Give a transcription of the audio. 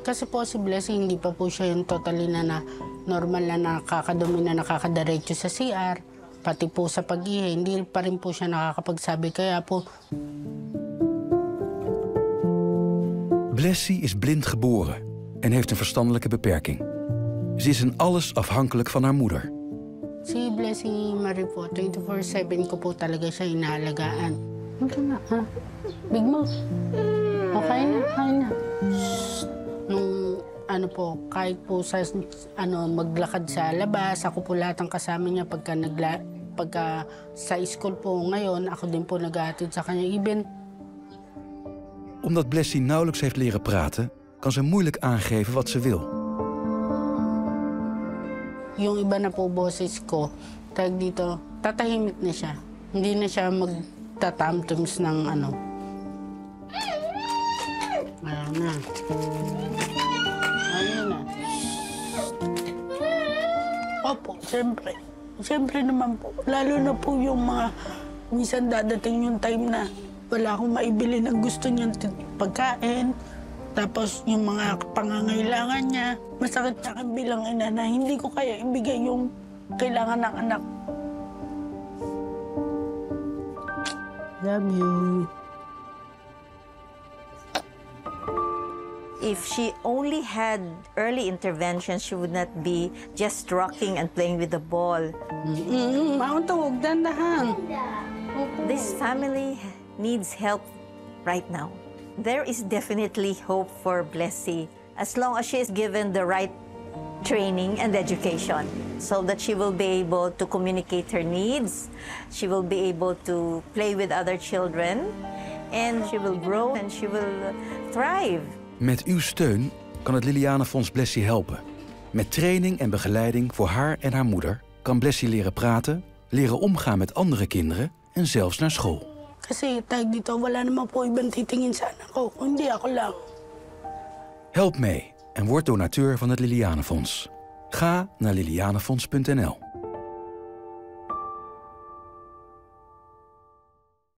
Kasi po si Blessing, hindi pa po siya yung totally na normal na nakakadumi na nakakadiretso sa CR. Pati po sa pag-ihi, hindi pa rin po siya nakakapagsabi. Kaya po... Blessie is blind geboren en heeft een verstandelijke beperking. Ze is in alles afhankelijk van haar moeder. Si Blessing Marie po, 24/7 ko po talaga siya inaalagaan. Ito na, ha? Big Mo. Okay na, kain na. Nung ano po, kahit po sa maglakad sa labas, ako po lahat ang kasama niya pagka sa school po ngayon, ako din po nag-aatid sa kanya. Even Omdat Blessie nauwelijks heeft leren praten, kan ze moeilijk aangeven wat ze wil. Yung iba na po boses ko, tag dito, tatahimik na siya. Hindi na siya magtatamtums ng ano. Ayaw na. Ayaw na. Opo, siyempre. Siyempre naman po. Lalo na po yung mga, minsan dadating yung time na wala akong maibili ng gusto niyang pagkain. Tapos yung mga pangangailangan niya, masakit sa akin bilang ina na hindi ko kaya ibigay yung kailangan ng anak. Love you. If she only had early intervention, she would not be just rocking and playing with the ball. Mautawag, dandahan. This family needs help right now. There is definitely hope for Blessie as long as she is given the right training and education so that she will be able to communicate her needs, she will be able to play with other children, and she will grow and she will thrive. Met uw steun kan het Lilianenfonds Blessie helpen. Met training en begeleiding voor haar en haar moeder kan Blessie leren praten, leren omgaan met andere kinderen en zelfs naar school. Kasi tag dito, wala naman po ibang titingin sa anak ko, hindi ako lang. Help mee en word donateur van het Lilianenfonds. Ga naar lilianenfonds.nl.